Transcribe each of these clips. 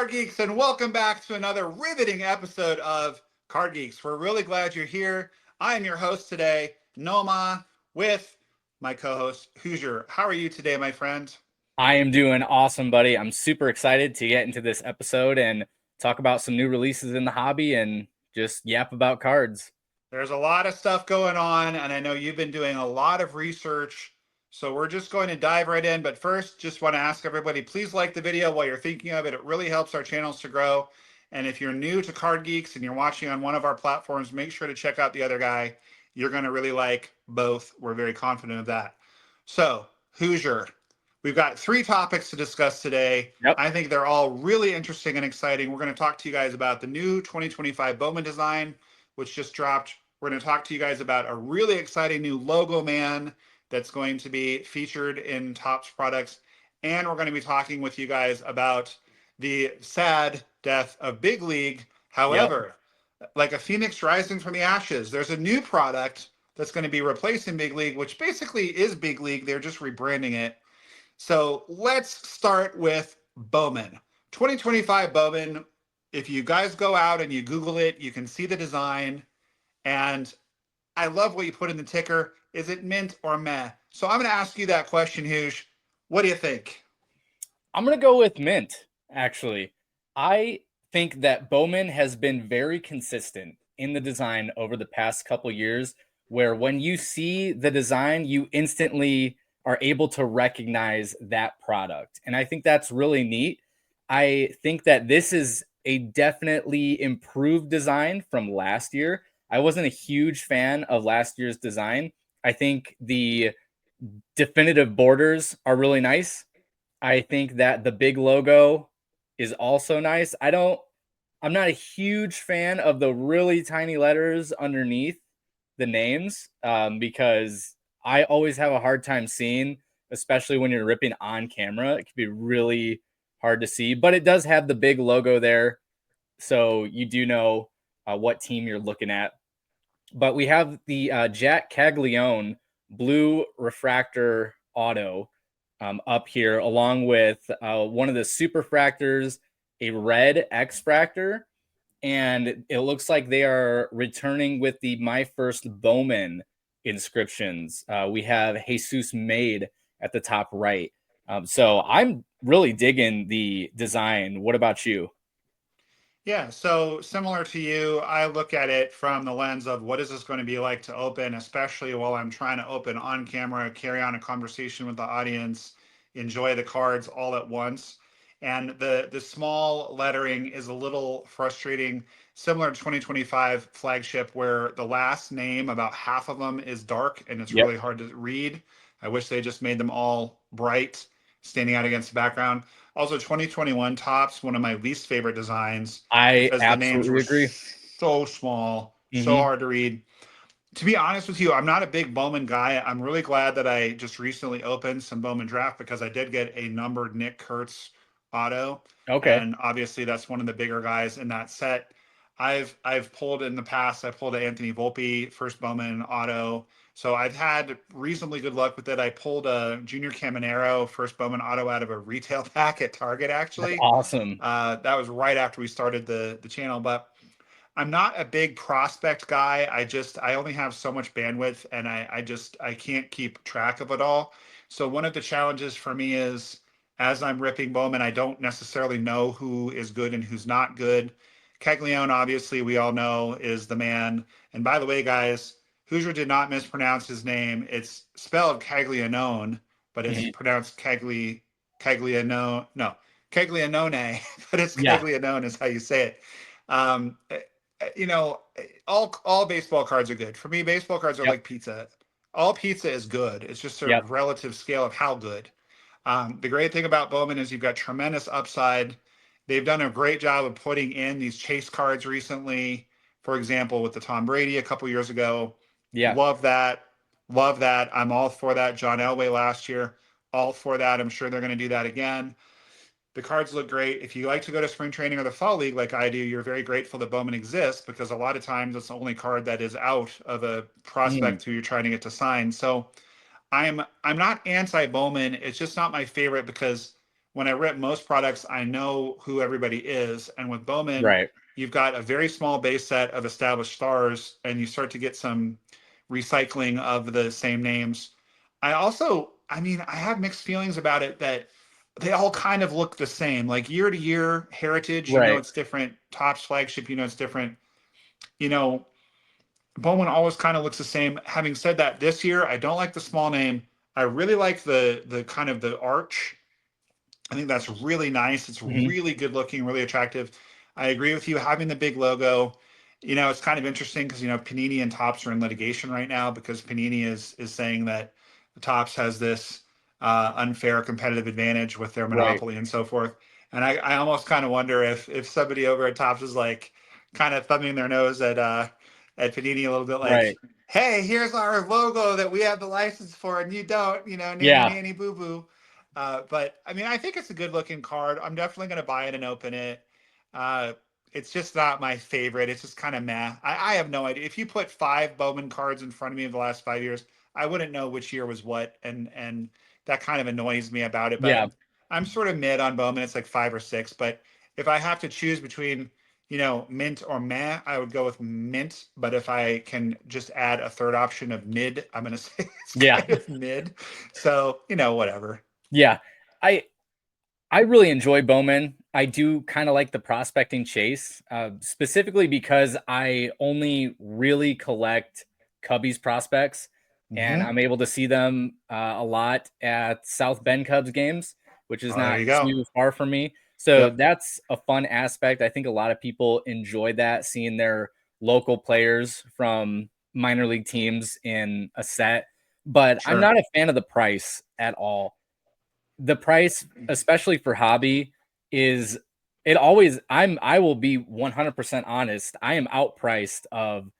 Card Geeks, and welcome back to another riveting episode of Card Geeks. We're really glad you're here. I am your host today, NOMAH, with my co-host, Hoosier. How are you today, my friend? I am doing awesome, buddy. I'm super excited to get into this episode and talk about some new releases in the hobby and just yap about cards. There's a lot of stuff going on, and I know you've been doing a lot of research. So we're just going to dive right in. But first, just want to ask everybody, please like the video while you're thinking of it. It really helps our channels to grow. And if you're new to Card Geeks and you're watching on one of our platforms, make sure to check out the other guy. You're going to really like both. We're very confident of that. So, Hoosier, we've got 3 topics to discuss today. Yep. I think they're all really interesting and exciting. We're going to talk to you guys about the new 2025 Bowman design, which just dropped. We're going to talk to you guys about a really exciting new Logoman that's going to be featured in Topps products. And we're going to be talking with you guys about the sad death of Big League. However, like a phoenix rising from the ashes, there's a new product that's going to be replacing Big League, which basically is Big League. They're just rebranding it. So let's start with Bowman. 2025 Bowman. If you guys go out and you Google it, you can see the design. And I love what you put in the ticker. Is it mint or meh? So I'm going to ask you that question, Hoosh. What do you think? I'm going to go with mint, actually. I think that Bowman has been very consistent in the design over the past couple years, where when you see the design, you instantly are able to recognize that product. And I think that's really neat. I think that this is a definitely improved design from last year. I wasn't a huge fan of last year's design. I think the definitive borders are really nice. I think that the big logo is also nice. I'm not a huge fan of the really tiny letters underneath the names because I always have a hard time seeing, especially when you're ripping on camera. It can be really hard to see, but it does have the big logo there. So you do know what team you're looking at. But we have the Jack Caglione blue refractor auto up here, along with one of the superfractors, a red X-fractor, and it looks like they are returning with the My First Bowman inscriptions. We have Jesus Made at the top right. So I'm really digging the design. What about you? Yeah, so similar to you, I look at it from the lens of what is this going to be like to open, especially while I'm trying to open on camera, carry on a conversation with the audience, enjoy the cards all at once. And the small lettering is a little frustrating, similar to 2025 flagship, where the last name, about half of them is dark and it's really hard to read. I wish they just made them all bright, standing out against the background. Also, 2021 Topps, one of my least favorite designs I because the names absolutely were agree. so small, so hard to read. To be honest with you, I'm not a big Bowman guy. I'm really glad that I just recently opened some Bowman draft because I did get a numbered Nick Kurtz auto. Okay. And obviously that's one of the bigger guys in that set. I've pulled in the past, I pulled an Anthony Volpe first Bowman auto. So I've had reasonably good luck with it. I pulled a Junior Caminero first Bowman auto out of a retail pack at Target, That's actually. awesome. That was right after we started the channel. But I'm not a big prospect guy. I only have so much bandwidth and I can't keep track of it all. So one of the challenges for me is as I'm ripping Bowman, I don't necessarily know who is good and who's not good. Caglione, obviously, we all know is the man. And by the way, guys, Hoosier did not mispronounce his name. It's spelled Caglianone, but it's pronounced Caglianone. No, Caglianone, but it's Yeah. Caglianone is how you say it. Um, you know, all baseball cards are good. For me, baseball cards are like pizza. All pizza is good. It's just a relative scale of how good. The great thing about Bowman is you've got tremendous upside. They've done a great job of putting in these chase cards recently. For example, with the Tom Brady a couple years ago. Yeah. Love that. Love that. I'm all for that. John Elway last year, all for that. I'm sure they're going to do that again. The cards look great. If you like to go to spring training or the fall league like I do, you're very grateful that Bowman exists because a lot of times it's the only card that is out of a prospect who you're trying to get to sign. So I'm not anti Bowman. It's just not my favorite because when I rip most products, I know who everybody is. And with Bowman, Right. you've got a very small base set of established stars, and you start to get some recycling of the same names. I mean, I have mixed feelings about it that they all kind of look the same. Like year to year, Heritage, you know, Right. it's different. Topps flagship, you know, it's different. You know, Bowman always kind of looks the same. Having said that, this year I don't like the small name. I really like the kind of the arch. I think that's really nice. It's Hmm. really good looking, really attractive. I agree with you having the big logo. You know, it's kind of interesting because you know Panini and Topps are in litigation right now because Panini is saying that the Topps has this unfair competitive advantage with their Right. monopoly and so forth. And I almost kind of wonder if somebody over at Topps is like kind of thumbing their nose at Panini a little bit, like, Right. hey, here's our logo that we have the license for, and you don't, you know, nanny Yeah. nanny boo boo. But I mean, I think it's a good looking card. I'm definitely going to buy it and open it. Uh, it's just not my favorite. It's just kind of meh. I have no idea. If you put 5 Bowman cards in front of me in the last 5 years, I wouldn't know which year was what, and that kind of annoys me about it. But Yeah. I'm sort of mid on Bowman. It's like 5 or 6. But if I have to choose between, you know, mint or meh, I would go with mint. But if I can just add a third option of mid, I'm going to say it's Yeah. kind of mid. So, you know, whatever. Yeah. I I really enjoy Bowman. I do kind of like the prospecting chase, specifically because I only really collect Cubbies prospects, and Hmm. I'm able to see them a lot at South Bend Cubs games, which is Oh, there not you go. too far from me. So Yep. that's a fun aspect. I think a lot of people enjoy that, seeing their local players from minor league teams in a set. But I'm Sure. not a fan of the price at all. The price, especially for hobby, is it always I will be 100% honest. I am outpriced of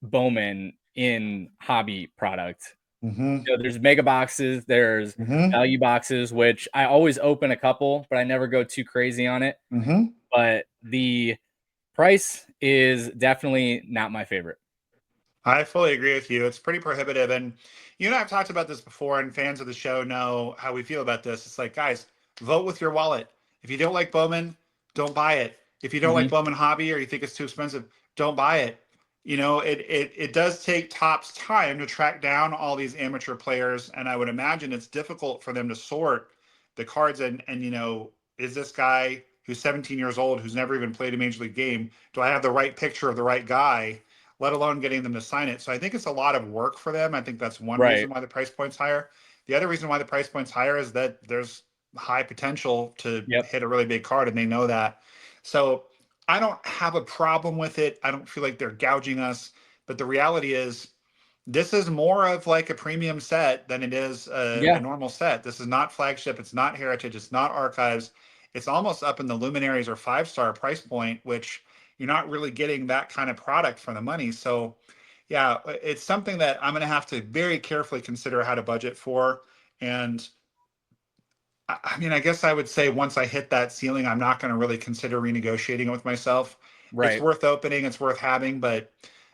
Bowman in hobby product. Hmm. You know, there's mega boxes, there's Hmm. value boxes, which I always open a couple, but I never go too crazy on it. Hmm. But the price is definitely not my favorite. I fully agree with you. It's pretty prohibitive. And you and I have talked about this before, and fans of the show know how we feel about this. It's like, guys, vote with your wallet. If you don't like Bowman, don't buy it. If you don't like Mhm. Bowman Hobby or you think it's too expensive, don't buy it. You know, it does take Topps time to track down all these amateur players, and I would imagine it's difficult for them to sort the cards and you know, is this guy who's 17 years old who's never even played a major league game? Do I have the right picture of the right guy? Let alone getting them to sign it. So I think it's a lot of work for them. I think that's one Right. reason why the price point's higher. The other reason why the price point's higher is that there's high potential to Yep. hit a really big card, and they know that. So I don't have a problem with it. I don't feel like they're gouging us. But the reality is, this is more of like a premium set than it is a Yeah. normal set. This is not flagship. It's not heritage. It's not archives. It's almost up in the luminaries or 5-star price point, which you're not really getting that kind of product for the money. So, yeah, it's something that I'm going to have to very carefully consider how to budget for. And I mean, I guess I would say once I hit that ceiling, I'm not going to really consider renegotiating it with myself. It's Right. worth opening, it's worth having, but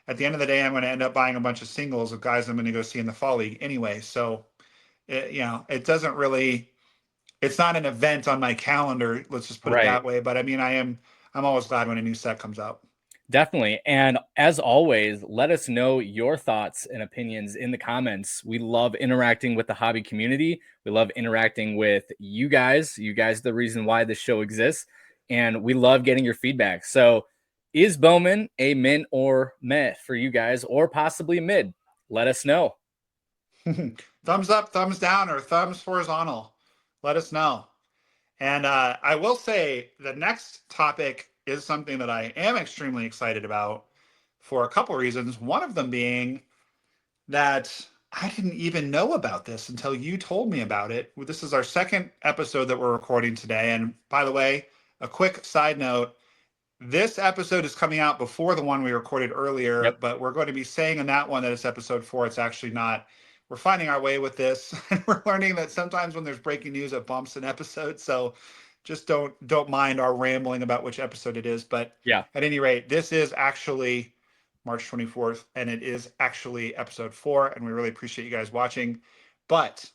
at the end of the day, I'm going to end up buying a bunch of singles of guys I'm going to go see in the fall league anyway. So, you know, it doesn't really, it's not an event on my calendar. Let's just put it Right. that way. But I mean, I'm always glad when a new set comes out. Definitely. And as always, let us know your thoughts and opinions in the comments. We love interacting with the hobby community. We love interacting with you guys. You guys are the reason why this show exists. And we love getting your feedback. So, is Bowman a mint or meh for you guys, or possibly mid? Let us know. Thumbs up, thumbs down, or thumbs horizontal. Let us know. And I will say the next topic is something that I am extremely excited about for a couple reasons. One of them being that I didn't even know about this until you told me about it. This is our second episode that we're recording today. And by the way, a quick side note, this episode is coming out before the one we recorded earlier, Yep. but we're going to be saying in that one that it's episode 4. It's actually not. We're finding our way with this, and we're learning that sometimes when there's breaking news, it bumps an episode. So just don't mind our rambling about which episode it is. But Yeah. at any rate, this is actually March 24th, and it is actually episode 4, and we really appreciate you guys watching. But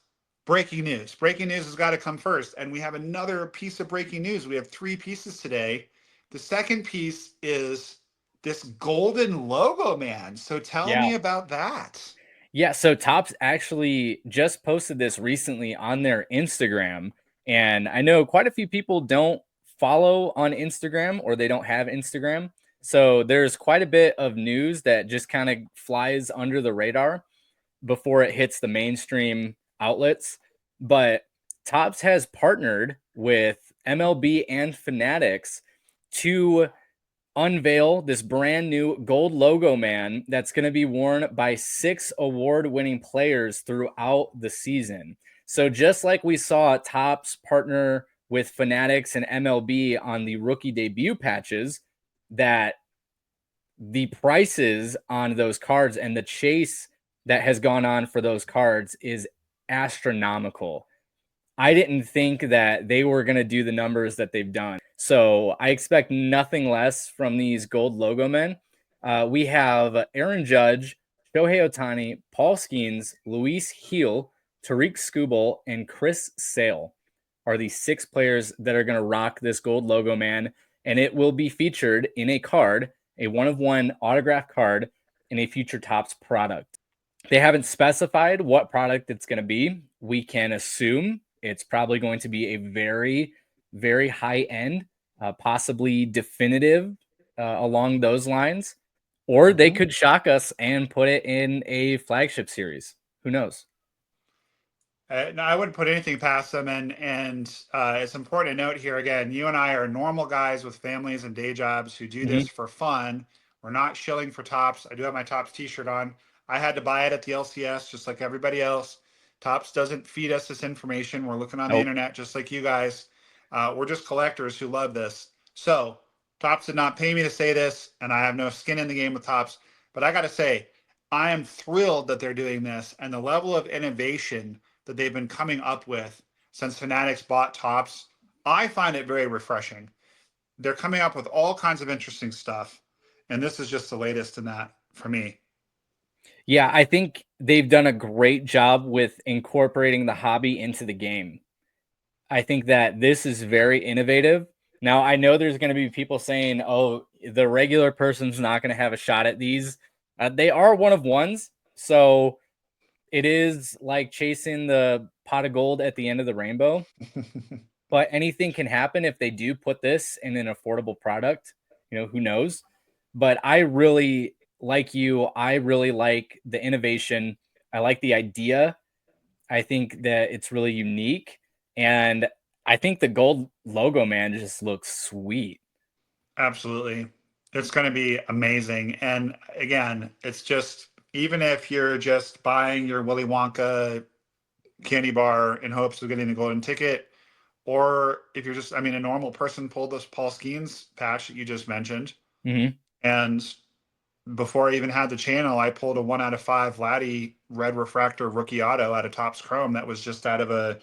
breaking news. Breaking news has got to come first. And we have another piece of breaking news. We have 3 pieces today. The second piece is this golden logo, man. So tell Yeah. me about that. Yeah, so Topps actually just posted this recently on their Instagram, and I know quite a few people don't follow on Instagram or they don't have Instagram. So there's quite a bit of news that just kind of flies under the radar before it hits the mainstream outlets. But Topps has partnered with MLB and Fanatics to unveil this brand new gold logo man that's going to be worn by 6 award-winning players throughout the season. So just like we saw Topps partner with Fanatics and MLB on the rookie debut patches, that the prices on those cards and the chase that has gone on for those cards is astronomical. I didn't think that they were going to do the numbers that they've done. So I expect nothing less from these gold logo men. We have Aaron Judge, Shohei Ohtani, Paul Skeens, Luis Heel, Tariq Skubal, and Chris Sale are the 6 players that are going to rock this gold logo man. And it will be featured in a card, a 1-of-1 autograph card in a future Topps product. They haven't specified what product it's going to be. We can assume it's probably going to be a very, very high end, possibly definitive along those lines. Or they Mhm. could shock us and put it in a flagship series. Who knows? No, I wouldn't put anything past them, and it's important to note here again. You and I are normal guys with families and day jobs who do Mm-hmm. this for fun. We're not shilling for Tops. I do have my Tops T-shirt on. I had to buy it at the LCS, just like everybody else. Tops doesn't feed us this information. We're looking on the Nope. internet, just like you guys. We're just collectors who love this. So Tops did not pay me to say this, and I have no skin in the game with Tops. But I got to say, I am thrilled that they're doing this, and the level of innovation that they've been coming up with since Fanatics bought Tops, I find it very refreshing. They're coming up with all kinds of interesting stuff, and this is just the latest in that for me. Yeah, I think they've done a great job with incorporating the hobby into the game. I think that this is very innovative. Now, I know there's going to be people saying, oh, the regular person's not going to have a shot at these. They are 1-of-1s. So it is like chasing the pot of gold at the end of the rainbow. But anything can happen if they do put this in an affordable product. Who knows? But I really like you. I really like the innovation. I like the idea. I think that it's really unique. And I think the gold logo, man, just looks sweet. Absolutely. It's going to be amazing. And again, it's just, even if you're just buying your Willy Wonka candy bar in hopes of getting the golden ticket, or if you're just, I mean, a normal person pulled this Paul Skeens patch that you just mentioned. Mm-hmm. And before I even had the channel, I pulled a 1 out of 5 Laddie red refractor rookie auto out of Topps Chrome that was just out of a,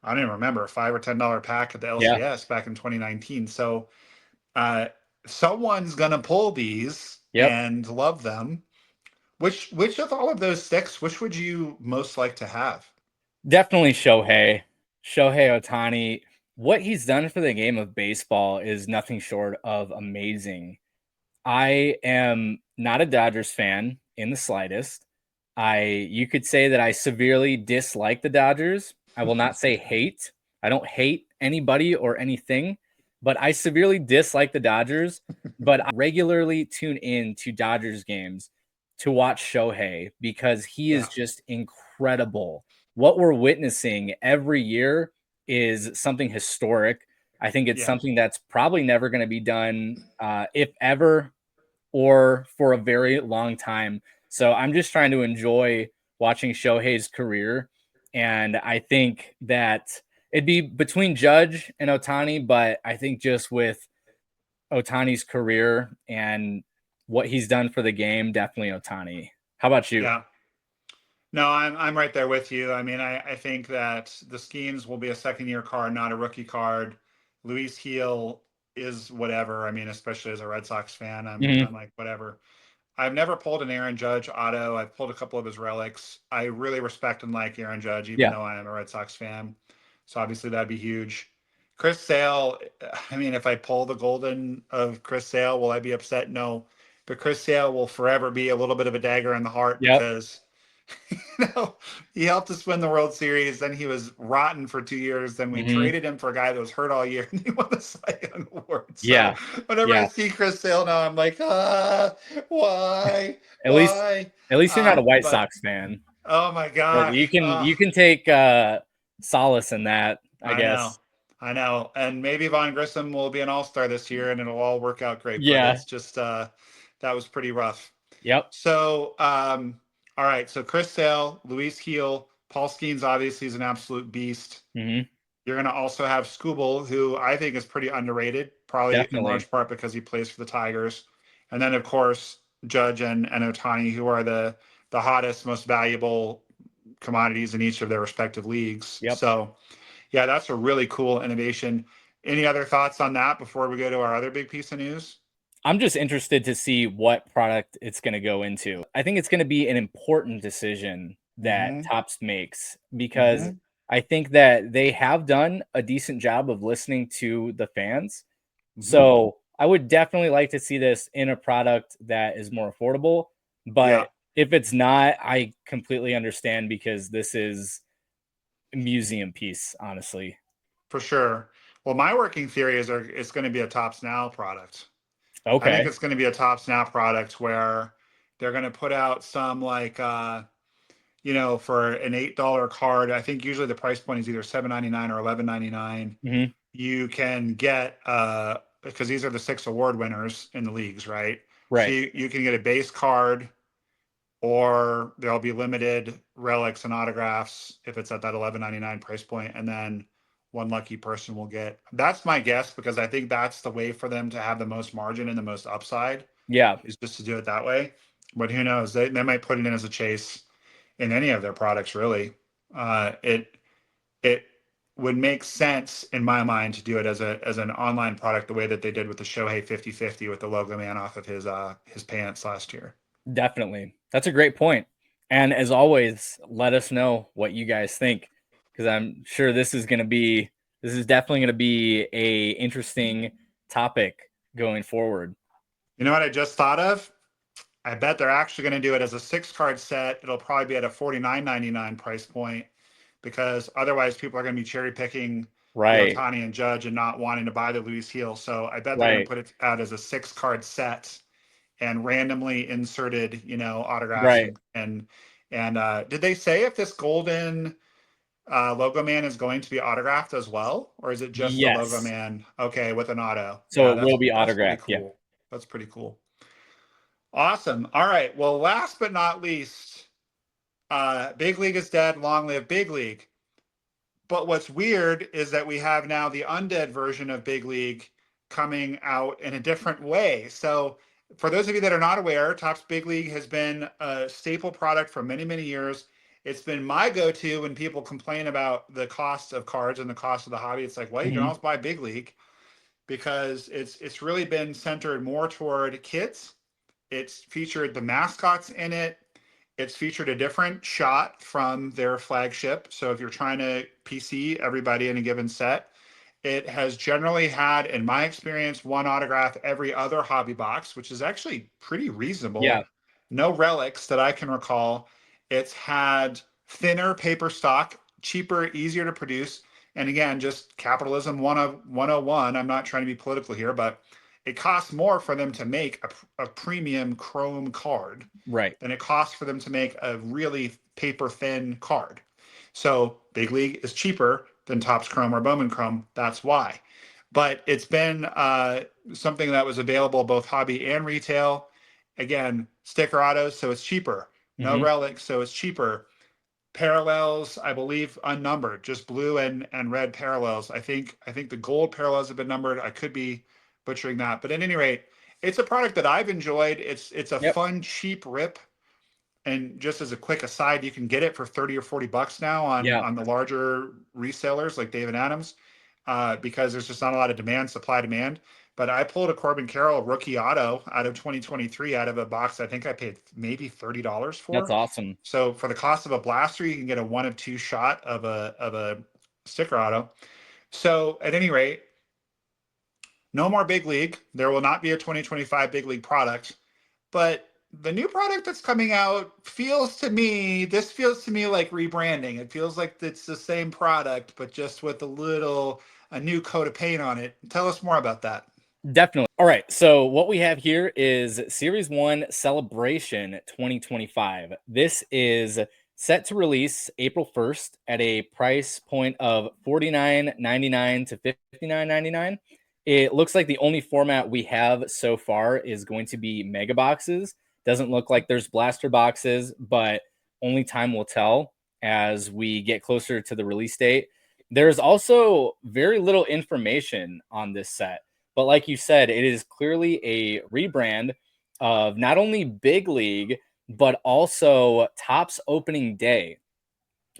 I don't even remember, $5 or $10 pack at the Yeah. LCS back in 2019. So uh, someone's gonna pull these Yep. and love them. Which of all of those 6, which would you most like to have? Definitely Shohei. Shohei Ohtani. What he's done for the game of baseball is nothing short of amazing. I am not a Dodgers fan in the slightest. You could say that I severely dislike the Dodgers. I will not say hate. I don't hate anybody or anything, but I severely dislike the Dodgers. But I regularly tune in to Dodgers games to watch Shohei because he is Yeah, just incredible. What we're witnessing every year is something historic. I think it's yeah, something that's probably never going to be done, if ever, or for a very long time. So I'm just trying to enjoy watching Shohei's career. And I think that it'd be between Judge and Ohtani, but I think just with Ohtani's career and what he's done for the game, definitely Ohtani. How about you? yeah. No, I'm right there with you. I mean, I think that the Skeens will be a second year card, not a rookie card. Luis Heel is whatever. I mean, especially as a Red Sox fan, I'm Mm-hmm. I'm like whatever. I've never pulled an Aaron Judge auto. I've pulled a couple of his relics. I really respect and like Aaron Judge, even Yeah. though I am a Red Sox fan. So obviously that'd be huge. Chris Sale, I mean, if I pull the golden of Chris Sale, will I be upset? No. But Chris Sale will forever be a little bit of a dagger in the heart Yep. because he helped us win the World Series. Then he was rotten for 2 years. Then we Hmm. traded him for a guy that was hurt all year, and he won the Cy Young Award. So Yeah. whenever I Yeah. see Chris Sale now, I'm like, why, At least why? at least you're not a White But Sox fan. oh my But gosh, you can take solace in that, I I know. guess. I know. And maybe Von Grissom will be an all-star this year and it'll all work out great. But Yeah. it's just that was pretty rough. Yep. So all right. So Chris Sale, Luis Heel, Paul Skeens obviously is an absolute beast. Hmm. You're gonna also have Scooble, who I think is pretty underrated, probably in Definitely. large part because he plays for the Tigers. And then of course Judge and Otani, who are the hottest, most valuable commodities in each of their respective leagues. Yep. So yeah, that's a really cool innovation. Any other thoughts on that before we go to our other big piece of news? I'm just interested to see what product it's going to go into. I think it's going to be an important decision that Mm-hmm. Topps makes because Mm-hmm. I think that they have done a decent job of listening to the fans. Mm-hmm. So I would definitely like to see this in a product that is more affordable. Yeah, But if it's not, I completely understand because this is a museum piece, honestly. for sure. Well, my working theory is it's going to be a Tops Now product. I think Okay. it's going to be a Tops Now product where they're going to put out some like for an $8 card. I think usually the price point is either $7.99 or $11.99. Hmm. You can get because these are the 6 award winners in the leagues, right? So Right. you can get a base card or there'll be limited relics and autographs if it's at that 11.99 price point, and then one lucky person will get. That's my guess because I think that's the way for them to have the most margin and the most upside Yeah. is just to do it that way. But who knows? They might put it in as a chase in any of their products. Really, it would make sense in my mind to do it as an online product the way that they did with the Shohei 50/50 with the logo man off of his pants last year. Definitely. That's a great point. And as always, let us know what you guys think because I'm sure this is definitely going to be a interesting topic going forward. You know what I just thought of? I bet they're actually going to do it as a 6 card set. It'll probably be at a $49.99 price point because otherwise people are going to be cherry picking the Right. Otani and Judge and not wanting to buy the Luis Heel. So I bet they're going to Right. put it out as a 6 card set and randomly inserted, autographs Right. and did they say if this golden logo man is going to be autographed as well, or is it just the logo Yes. man? Okay, with an auto. So Yeah, it will be that's pretty autographed. Yeah. cool. That's pretty cool. Awesome. All right. Well, last but not least, Big League is dead. Long live Big League. But what's weird is that we have now the undead version of Big League coming out in a different way. So, for those of you that are not aware, Topps Big League has been a staple product for many, many years. It's been my go-to when people complain about the cost of cards and the cost of the hobby. It's like, well, you can Hmm. always buy Big League because it's really been centered more toward kids. It's featured the mascots in it. It's featured a different shot from their flagship. So if you're trying to PC everybody in a given set, it has generally had, in my experience, one autograph every other hobby box, which is actually pretty Yeah. reasonable. No relics that I can recall. It's had thinner paper stock, cheaper, easier to produce. And again, just capitalism 101. I'm not trying to be political here, but it costs more for them to make a premium chrome card Right. than it costs for them to make a really paper thin card. So Big League is cheaper than Topps Chrome or Bowman Chrome. That's why. But it's been something that was available both hobby and retail. Again, sticker autos, so it's cheaper. No Hmm. relics, so it's cheaper. Parallels, I believe, unnumbered, just blue and red parallels. I think the gold parallels have been numbered. I could be butchering that, but at any rate, it's a product that I've enjoyed. It's a Yep. fun, cheap rip. And just as a quick aside, you can get it for 30 or 40 bucks now on Yeah. on the larger resellers like David Adams, because there's just not a lot of demand, supply demand. but I pulled a Corbin Carroll rookie auto out of 2023 out of a box I think I paid maybe $30 That's for. awesome. So for the cost of a blaster, you can get a 1 of 2 shot of a sticker auto. So at any rate, no more big league. There will not be a 2025 big league product, but the new product that's coming out feels to me, this feels to me like rebranding. It feels like it's the same product, but just with a new coat of paint on it. Tell us more about that. Definitely. All right. So what we have here is Series 1 Celebration 2025. This is set to release April 1st at a price point of $49.99 to $59.99. It looks like the only format we have so far is going to be mega boxes. Doesn't look like there's blaster boxes, but only time will tell as we get closer to the release date. There's also very little information on this set. But like you said, it is clearly a rebrand of not only Big League, but also Topps opening day.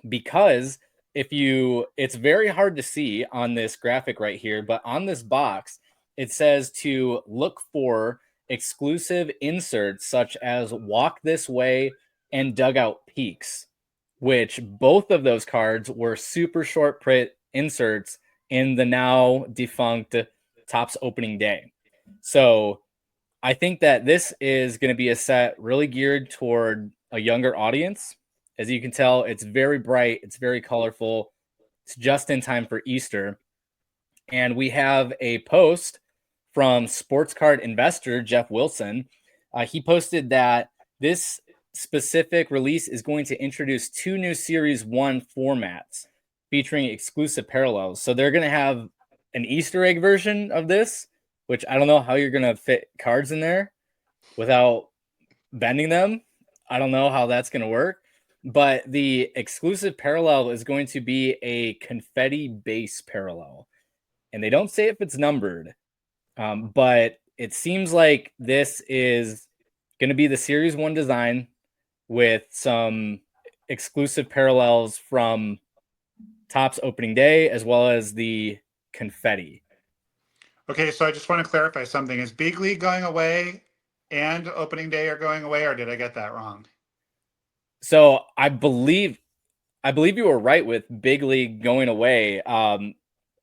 Because it's very hard to see on this graphic right here, but on this box, it says to look for exclusive inserts such as Walk This Way and Dugout Peaks, which both of those cards were super short print inserts in the now defunct Topps opening day. So I think that this is going to be a set really geared toward a younger audience. As you can tell, it's very bright, it's very colorful. It's just in time for Easter. And we have a post from sports card investor Jeff Wilson. He posted that this specific release is going to introduce 2 new Series 1 formats featuring exclusive parallels. So they're going to have an Easter egg version of this, which I don't know how you're going to fit cards in there without bending them. I don't know how that's going to work. But the exclusive parallel is going to be a confetti base parallel. And they don't say if it's numbered, but it seems like this is going to be the Series 1 design with some exclusive parallels from Topps opening day as well as the confetti. Okay, so I just want to clarify something. Is Big League going away and opening day are going away, or did I get that wrong? So I believe you were right with Big League going away.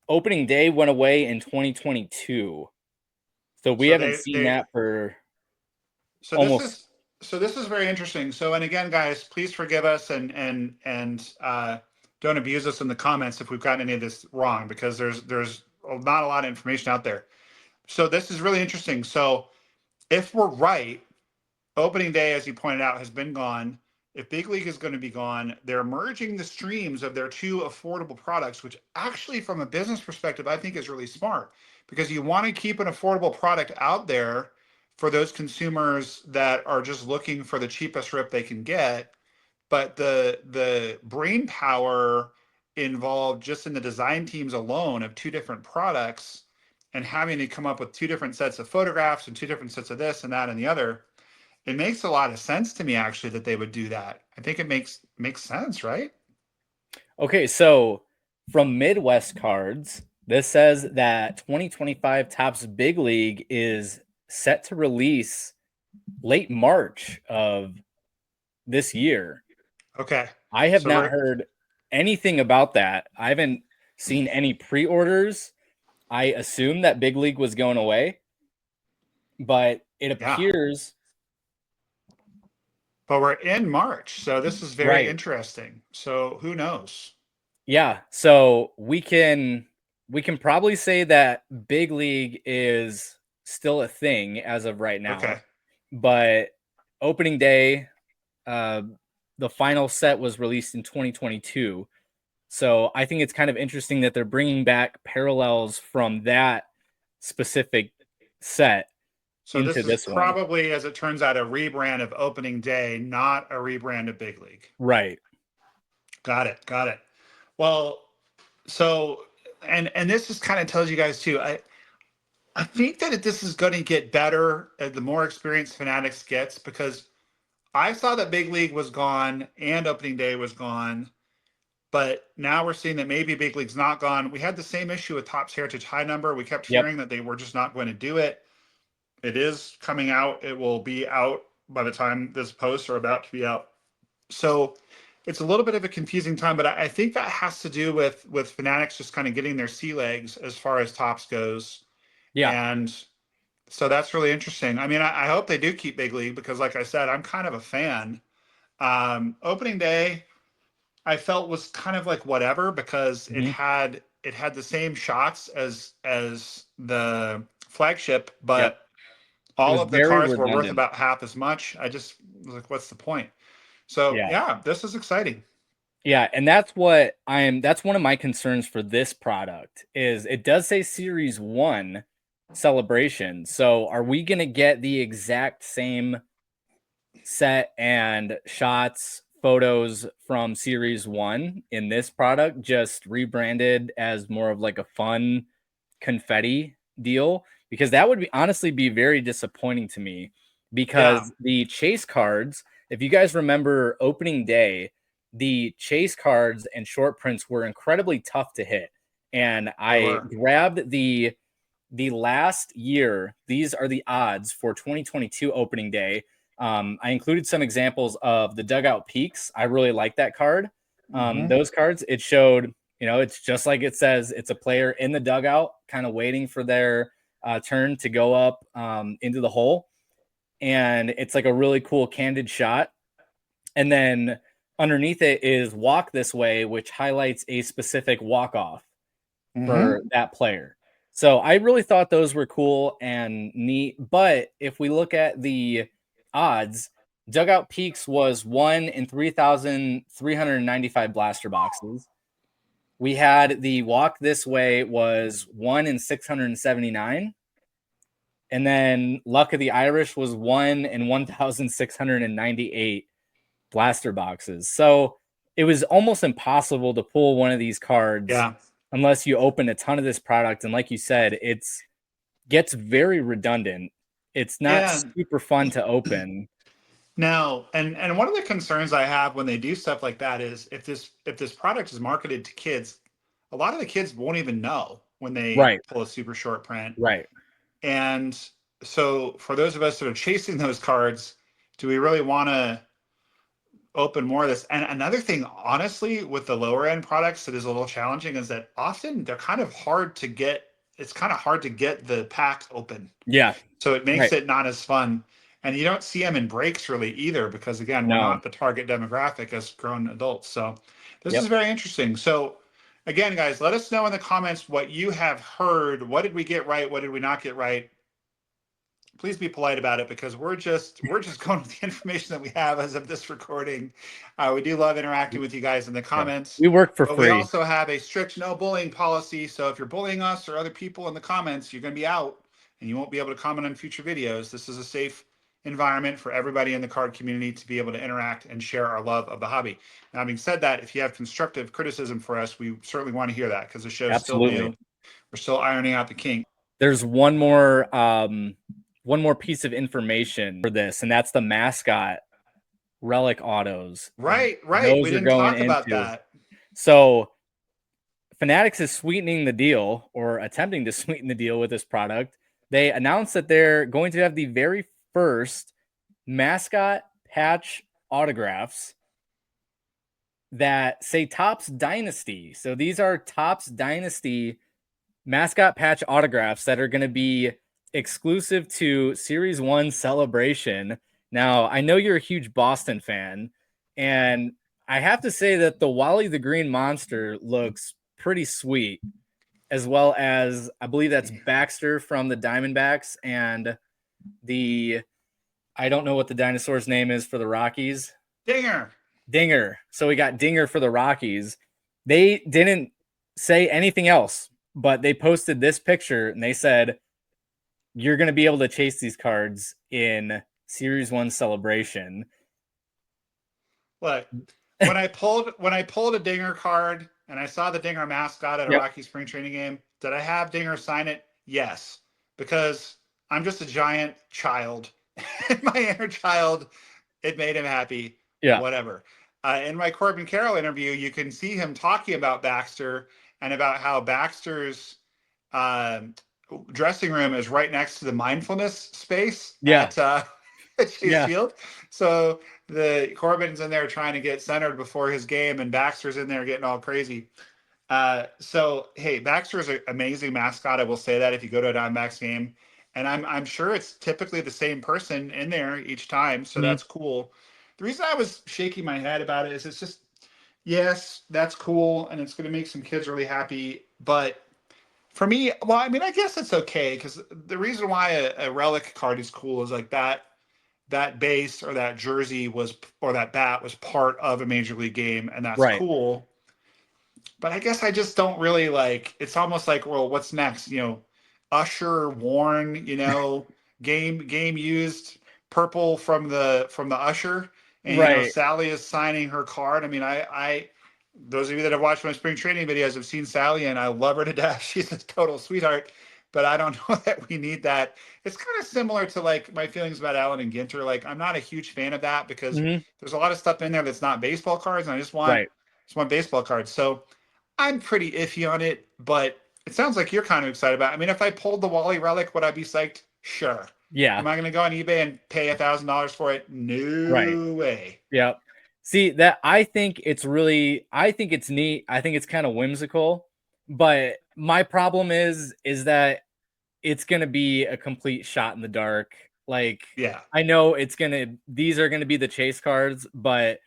Opening day went away in 2022. So we So haven't seen that for so almost. this is very interesting. So, and again, guys, please forgive us and don't abuse us in the comments if we've gotten any of this wrong, because there's not a lot of information out there. So this is really interesting. So if we're right, opening day, as you pointed out, has been gone. If Big League is going to be gone, they're merging the streams of their 2 affordable products, which actually, from a business perspective, I think is really smart, because you want to keep an affordable product out there for those consumers that are just looking for the cheapest rip they can get. But the brain power involved just in the design teams alone of 2 different products and having to come up with 2 different sets of photographs and 2 different sets of this and that and the other, it makes a lot of sense to me actually that they would do that. I think it makes sense, right? Okay, so from Midwest Cards, this says that 2025 Topps Big League is set to release late March of this year. Okay. I have So not we're heard anything about that. I haven't seen any pre-orders. I assume that Big League was going away, but it yeah. appears But we're in March, so this is very right. interesting. So who knows? Yeah, so we can probably say that Big League is still a thing as of right now, Okay. but opening day, uh, the final set was released in 2022. So I think it's kind of interesting that they're bringing back parallels from that specific set So into this is this one. probably, as it turns out, a rebrand of opening day, not a rebrand of Big League. Right. Got it. Got it. Well, so and this just kind of tells you guys too. I think that this is going to get better the more experienced Fanatics gets, because I saw that Big League was gone and opening day was gone. But now we're seeing that maybe Big League's not gone. We had the same issue with Topps Heritage High Number. We kept Yep. hearing that they were just not going to do it. It is coming out. It will be out by the time this posts are about to be out. So it's a little bit of a confusing time, but I think that has to do with Fanatics just kind of getting their sea legs as far as Topps goes. Yeah. And so that's really interesting. I mean, I hope they do keep Big League because, like I said, I'm kind of a fan. Opening day, I felt was kind of like whatever because Mhm. it had the same shots as the flagship, Yep. but It all was of the very cars were worth redundant. about half as much. I just was like, what's the point? So Yeah. yeah, this is exciting. Yeah, and that's one of my concerns for this product is it does say Series 1 celebration. So are we going to get the exact same set and shots, photos from Series 1 in this product, just rebranded as more of like a fun confetti deal? Because that would be honestly be very disappointing to me Yeah, because the chase cards, if you guys remember opening day, the chase cards and short prints were incredibly tough to hit. And they I were. grabbed the last year, these are the odds for 2022 opening day. I included some examples of the dugout peaks. I really like that card. Hmm. Those cards, it showed, it's just like it says, it's a player in the dugout, kind of waiting for their turn to go up into the hole. And it's like a really cool candid shot. And then underneath it is walk this way, which highlights a specific walk off for Hmm. that player. So I really thought those were cool and neat. But if we look at the odds, Dugout Peaks was 1 in 3,395 blaster boxes. We had the Walk This Way was 1 in 679. And then Luck of the Irish was 1 in 1,698 blaster boxes. So it was almost impossible to pull one of these cards Yeah. unless you open a ton of this product. And like you said, it's gets very redundant. It's not Yeah. super fun to open. Now, and one of the concerns I have when they do stuff like that is if this product is marketed to kids, a lot of the kids won't even know when they Right. pull a super short print. Right. And so for those of us that are chasing those cards, do we really want to open more of this? And another thing, honestly, with the lower end products that is a little challenging is that often they're kind of hard to get. It's kind of hard to get the pack open. Yeah. So it makes Right. it not as fun. And you don't see them in breaks really either, because again, we're No. not the target demographic as grown adults. So this is Yep. very interesting. So again, guys, let us know in the comments what you have heard. What did we get right? What did we not get right? Please be polite about it because we're just going with the information that we have as of this recording. We do love interacting with you guys in the Yeah. comments, We work for but we free. also have a strict no bullying policy. So if you're bullying us or other people in the comments, you're going to be out and you won't be able to comment on future videos. This is a safe environment for everybody in the card community to be able to interact and share our love of the hobby. Now, having said that, if you have constructive criticism for us, we certainly want to hear that because the show's still Absolutely. new. We're still ironing out the kinks. There's one more piece of information for this, and that's the Mascot relic autos. Right, right. We Those are didn't going talk about into. that. So Fanatics is sweetening the deal or attempting to sweeten the deal with this product. They announced that they're going to have the very first Mascot patch autographs that say Topps Dynasty. So these are Topps Dynasty Mascot patch autographs that are going to be exclusive to Series 1 Celebration. Now, I know you're a huge Boston fan, and I have to say that the Wally the Green Monster looks pretty sweet, as well as I believe that's Baxter from the Diamondbacks and the I don't know what the dinosaur's name is for the Rockies. Dinger. Dinger. So we got Dinger for the Rockies. They didn't say anything else, but they posted this picture and they said, you're going to be able to chase these cards in Series 1 Celebration. Look, when I pulled a Dinger card and I saw the Dinger mascot at a Yep. Rocky spring training game, did I have Dinger sign it? Yes, because I'm just a giant child. My inner child, it made him happy. Yeah. Whatever. In my Corbin Carroll interview, you can see him talking about Baxter and about how Baxter's um, dressing room is right next to the mindfulness space Yeah. at Chase Yeah. Field. So the Corbin's in there trying to get centered before his game, and Baxter's in there getting all crazy. So hey, Baxter is an amazing mascot. I will say that if you go to a Diamondbacks game, and I'm sure it's typically the same person in there each time, so Mhm. that's cool. The reason I was shaking my head about it is it's just yes, that's cool, and it's going to make some kids really happy. But for me, well, I mean, I guess it's okay because the reason why a relic card is cool is like that base or that jersey was or that bat was part of a major league game, and that's Right. cool. But I guess I just don't really like. It's almost like, well, what's next? Usher worn, game used purple from the Usher, and Right. Sally is signing her card. I mean, I those of you that have watched my spring training videos have seen Sally, and I love her to death. She's a total sweetheart. But I don't know that we need that. It's kind of similar to like my feelings about Allen and Ginter. Like I'm not a huge fan of that because Hmm. there's a lot of stuff in there that's not baseball cards, and I Right. just want baseball cards. So I'm pretty iffy on it, but it sounds like you're kind of excited about it. I mean, if I pulled the Wally relic, would I be psyched? Sure. Yeah. Am I going to go on eBay and pay $1,000 for it? Right. No way. Yeah. See that I think it's neat. I think it's kind of whimsical, but my problem is that it's going to be a complete shot in the dark. Like Yeah. I know these are going to be the chase cards, but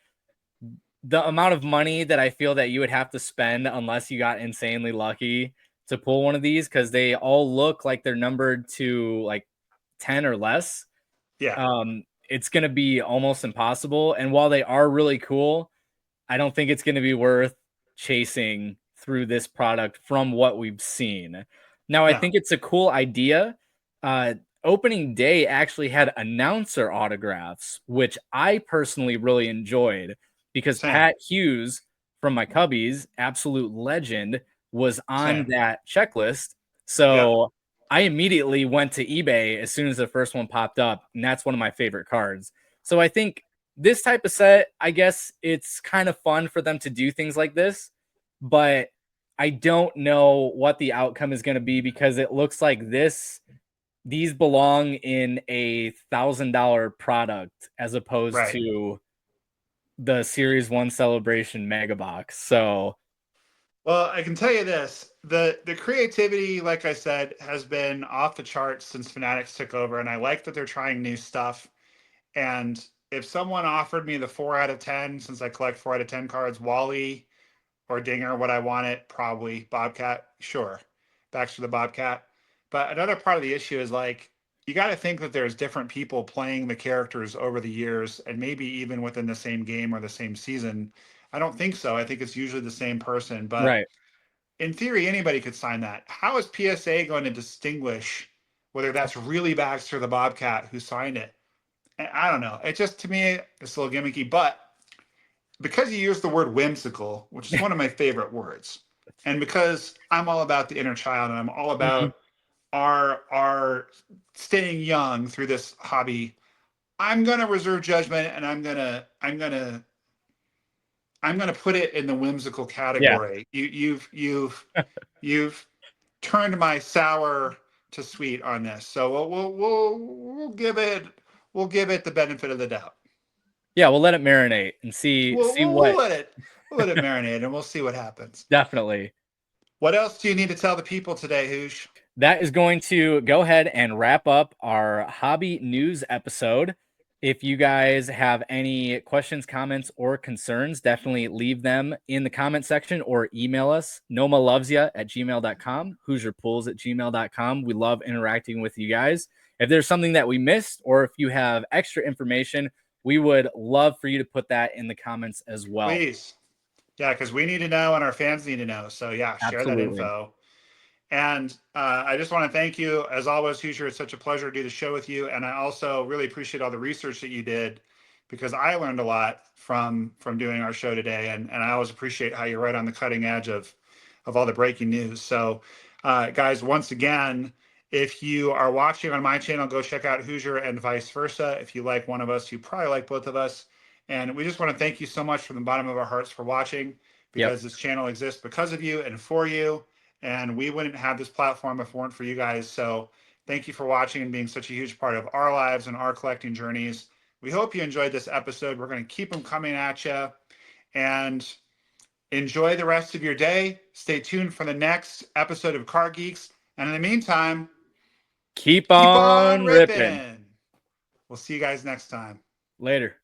the amount of money that I feel that you would have to spend unless you got insanely lucky to pull one of these, because they all look like they're numbered to like 10 or less, Yeah. it's going to be almost impossible. And while they are really cool, I don't think it's going to be worth chasing through this product from what we've seen. Now, I No. think it's a cool idea. Uh, Opening day actually had announcer autographs, which I personally really enjoyed because Same. Pat Hughes from my Cubbies, absolute legend, was on Same. that checklist. Yep. So I immediately went to eBay as soon as the first one popped up, and that's one of my favorite cards. So I think this type of set, I guess it's kind of fun for them to do things like this, but I don't know what the outcome is going to be because it looks like these belong in $1,000 product as opposed Right. to the Series 1 Celebration Mega Box. So, Well, I can tell you this. The creativity, like I said, has been off the charts since Fanatics took over, and I like that they're trying new stuff. And if someone offered me the 4 out of 10, since I collect 4 out of 10 cards, Wally or Dinger, would I want it? Probably. Bobcat, sure. Baxter the Bobcat. But another part of the issue is like you got to think that there's different people playing the characters over the years, and maybe even within the same game or the same season. I don't think so. I think it's usually the same person. But right. in theory, anybody could sign that. How is PSA going to distinguish whether that's really Baxter the Bobcat who signed it? And I don't know. It just to me it's a little gimmicky, but because you use the word whimsical, which is one of my favorite words, and because I'm all about the inner child and I'm all Mhm. about our staying young through this hobby, I'm gonna reserve judgment and I'm gonna put it in the whimsical Yeah. category. You've turned my sour to sweet on this, so we'll give it the benefit of the doubt. Yeah, we'll let it marinate and We'll, see we'll, what we'll let it we'll let it marinate and we'll see what happens. definitely. What else do you need to tell the people today, Hoosh? That is going to go ahead and wrap up our hobby news episode. If you guys have any questions, comments, or concerns, definitely leave them in the comment section or email us. nomalovesyou@gmail.com, hoosierpools@gmail.com. We love interacting with you guys. If there's something that we missed or if you have extra information, we would love for you to put that in the comments as well. Please. Yeah, because we need to know and our fans need to know. So yeah, share that Absolutely. info. And I just want to thank you, as always, Hoosier. It's such a pleasure to do the show with you. And I also really appreciate all the research that you did because I learned a lot from doing our show today. And I always appreciate how you're right on the cutting edge of all the breaking news. So, guys, once again, if you are watching on my channel, go check out Hoosier and vice versa. If you like one of us, you probably like both of us. And we just want to thank you so much from the bottom of our hearts for watching, because this channel exists because of you and for you. And we wouldn't have this platform if it weren't for you guys. So thank you for watching and being such a huge part of our lives and our collecting journeys. We hope you enjoyed this episode. We're going to keep them coming at you. And enjoy the rest of your day. Stay tuned for the next episode of Card Geeks. And in the meantime, Keep keep on on ripping. ripping. We'll see you guys next time. Later.